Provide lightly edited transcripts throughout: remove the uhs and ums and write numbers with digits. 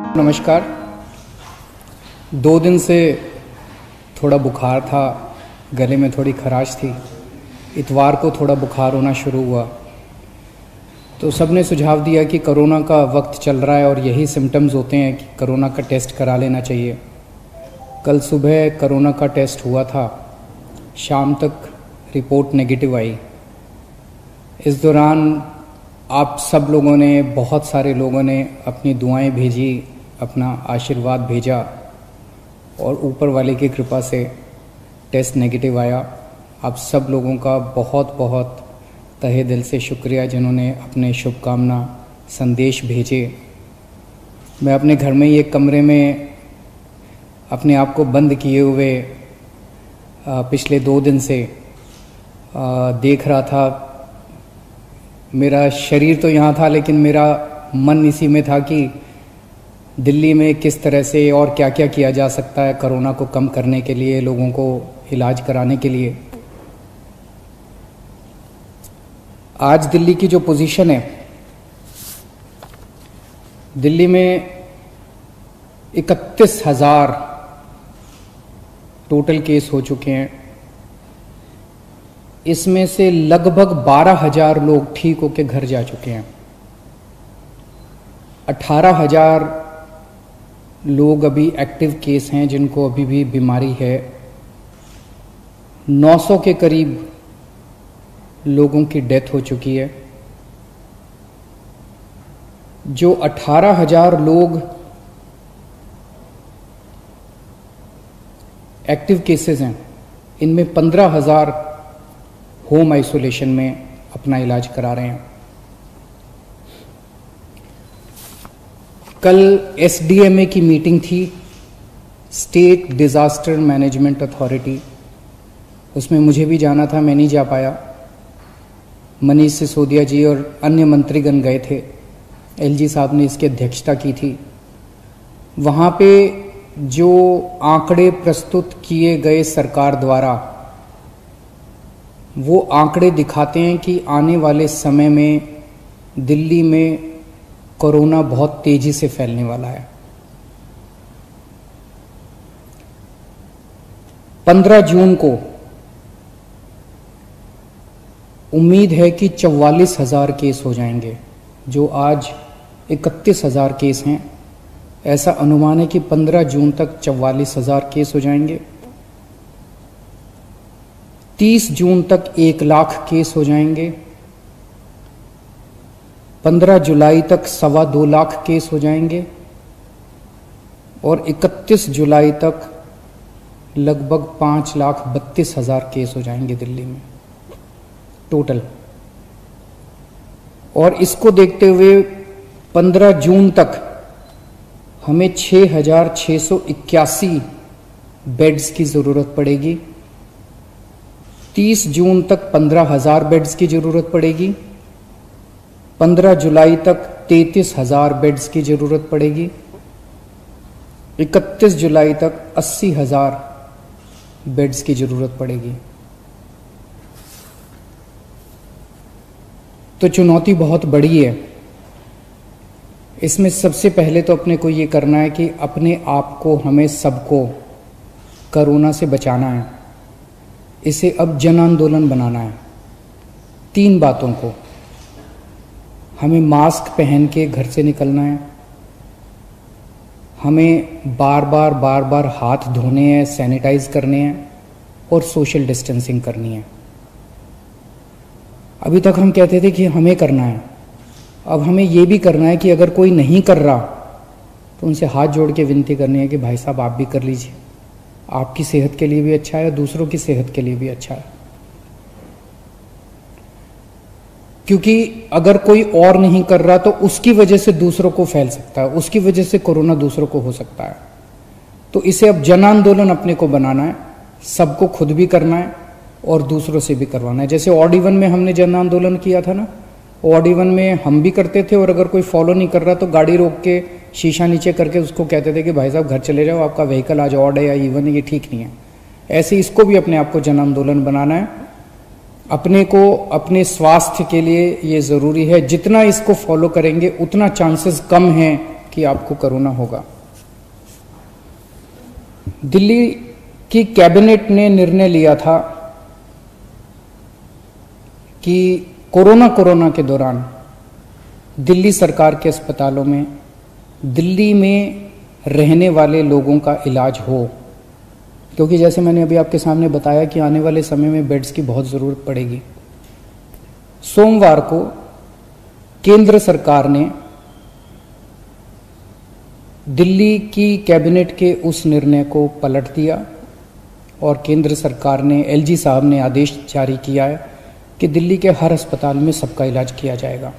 नमस्कार। 2 दिन से थोड़ा बुखार था, गले में थोड़ी खराश थी। इतवार को थोड़ा बुखार होना शुरू हुआ तो सबने सुझाव दिया कि कोरोना का वक्त चल रहा है और यही सिम्टम्स होते हैं कि कोरोना का टेस्ट करा लेना चाहिए। कल सुबह कोरोना का टेस्ट हुआ था, शाम तक रिपोर्ट नेगेटिव आई। इस दौरान आप सब लोगों ने, बहुत सारे लोगों ने अपनी दुआएं भेजी, अपना आशीर्वाद भेजा और ऊपर वाले की कृपा से टेस्ट नेगेटिव आया। आप सब लोगों का बहुत बहुत तहे दिल से शुक्रिया जिन्होंने अपने शुभकामना संदेश भेजे। मैं अपने घर में ही एक कमरे में अपने आप को बंद किए हुए पिछले 2 दिन से देख रहा था। मेरा शरीर तो यहाँ था लेकिन मेरा मन इसी में था कि दिल्ली में किस तरह से और क्या क्या किया जा सकता है कोरोना को कम करने के लिए, लोगों को इलाज कराने के लिए। आज दिल्ली की जो पोजीशन है, दिल्ली में 31,000 टोटल केस हो चुके हैं। इसमें से लगभग 12,000 लोग ठीक होकर घर जा चुके हैं। 18,000 लोग अभी एक्टिव केस हैं जिनको अभी भी बीमारी है। 900 के करीब लोगों की डेथ हो चुकी है। जो 18,000 लोग एक्टिव केसेस हैं, इनमें 15,000 होम आइसोलेशन में अपना इलाज करा रहे हैं। कल SDMA की मीटिंग थी, स्टेट डिज़ास्टर मैनेजमेंट अथॉरिटी। उसमें मुझे भी जाना था, मैं नहीं जा पाया। मनीष सिसोदिया जी और अन्य मंत्रीगण गए थे। LG साहब ने इसकी अध्यक्षता की थी। वहाँ पे जो आंकड़े प्रस्तुत किए गए सरकार द्वारा, वो आंकड़े दिखाते हैं कि आने वाले समय में दिल्ली में कोरोना बहुत तेजी से फैलने वाला है। 15 जून को उम्मीद है कि 44,000 केस हो जाएंगे। जो आज 31,000 केस हैं, ऐसा अनुमान है कि 15 जून तक 44,000 केस हो जाएंगे। 30 जून तक 1 लाख केस हो जाएंगे। 15 जुलाई तक 2.25 लाख केस हो जाएंगे और 31 जुलाई तक लगभग 5,32,000 केस हो जाएंगे दिल्ली में टोटल। और इसको देखते हुए 15 जून तक हमें 6,681 बेड्स की ज़रूरत पड़ेगी। 30 जून तक 15,000 बेड्स की ज़रूरत पड़ेगी। 15 जुलाई तक 33,000 बेड्स की ज़रूरत पड़ेगी। 31 जुलाई तक 80,000 बेड्स की ज़रूरत पड़ेगी। तो चुनौती बहुत बड़ी है। इसमें सबसे पहले तो अपने को ये करना है कि अपने आप को, हमें सबको कोरोना से बचाना है। इसे अब जन आंदोलन बनाना है। 3 बातों को, हमें मास्क पहन के घर से निकलना है, हमें बार बार हाथ धोने हैं, सैनिटाइज करने हैं और सोशल डिस्टेंसिंग करनी है। अभी तक हम कहते थे कि हमें करना है, अब हमें ये भी करना है कि अगर कोई नहीं कर रहा तो उनसे हाथ जोड़ के विनती करनी है कि भाई साहब आप भी कर लीजिए। आपकी सेहत के लिए भी अच्छा है, दूसरों की सेहत के लिए भी अच्छा है। क्योंकि अगर कोई और नहीं कर रहा तो उसकी वजह से दूसरों को फैल सकता है, उसकी वजह से कोरोना दूसरों को हो सकता है। तो इसे अब जन आंदोलन अपने को बनाना है, सबको खुद भी करना है और दूसरों से भी करवाना है। जैसे ऑड इवन में हमने जन आंदोलन किया था ना, ऑड इवन में हम भी करते थे और अगर कोई फॉलो नहीं कर रहा तो गाड़ी रोक के शीशा नीचे करके उसको कहते थे कि भाई साहब घर चले जाओ, आपका व्हीकल आज ऑड है या इवन है, ये ठीक नहीं है। ऐसे इसको भी अपने आप को जन आंदोलन बनाना है। अपने को अपने स्वास्थ्य के लिए ये ज़रूरी है, जितना इसको फॉलो करेंगे उतना चांसेस कम हैं कि आपको कोरोना होगा। दिल्ली की कैबिनेट ने निर्णय लिया था कि कोरोना के दौरान दिल्ली सरकार के अस्पतालों में दिल्ली में रहने वाले लोगों का इलाज हो, क्योंकि जैसे मैंने अभी आपके सामने बताया कि आने वाले समय में बेड्स की बहुत ज़रूरत पड़ेगी। सोमवार को केंद्र सरकार ने दिल्ली की कैबिनेट के उस निर्णय को पलट दिया और केंद्र सरकार ने, एलजी साहब ने आदेश जारी किया है कि दिल्ली के हर अस्पताल में सबका इलाज किया जाएगा।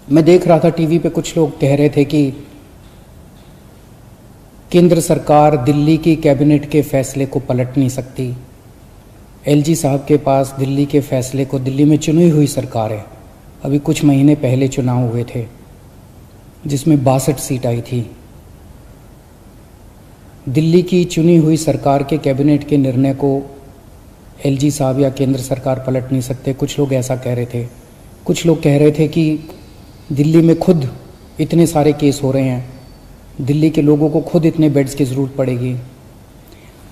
मैं देख रहा था टीवी पे कुछ लोग कह रहे थे कि केंद्र सरकार दिल्ली की कैबिनेट के फैसले को पलट नहीं सकती। एलजी साहब के पास दिल्ली के फैसले को, दिल्ली में चुनी हुई सरकार है, अभी कुछ महीने पहले चुनाव हुए थे जिसमें 62 सीट आई थी। दिल्ली की चुनी हुई सरकार के कैबिनेट के निर्णय को एलजी साहब या केंद्र सरकार पलट नहीं सकते। कुछ लोग ऐसा कह रहे थे। कुछ लोग कह रहे थे कि दिल्ली में खुद इतने सारे केस हो रहे हैं, दिल्ली के लोगों को खुद इतने बेड्स की ज़रूरत पड़ेगी।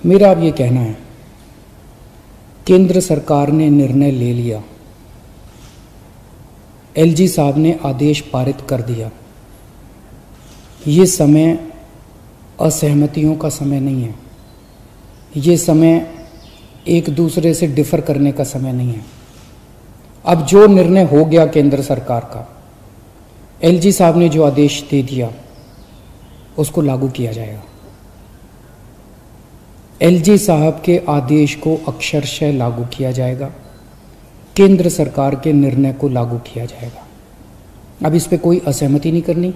मेरा अब ये कहना है, केंद्र सरकार ने निर्णय ले लिया, एलजी साहब ने आदेश पारित कर दिया। ये समय असहमतियों का समय नहीं है, ये समय एक दूसरे से डिफर करने का समय नहीं है। अब जो निर्णय हो गया केंद्र सरकार का, एलजी साहब ने जो आदेश दे दिया उसको लागू किया जाएगा। एलजी साहब के आदेश को अक्षरशः लागू किया जाएगा, केंद्र सरकार के निर्णय को लागू किया जाएगा। अब इस पे कोई असहमति नहीं करनी,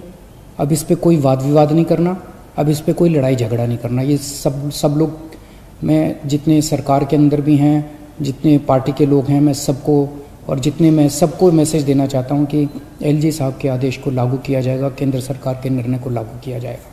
अब इस पे कोई वाद विवाद नहीं करना, अब इस पे कोई लड़ाई झगड़ा नहीं करना। ये सब लोग, मैं जितने सरकार के अंदर भी हैं, जितने पार्टी के लोग हैं, मैं सबको मैसेज देना चाहता हूं कि एलजी साहब के आदेश को लागू किया जाएगा, केंद्र सरकार के निर्णय को लागू किया जाएगा।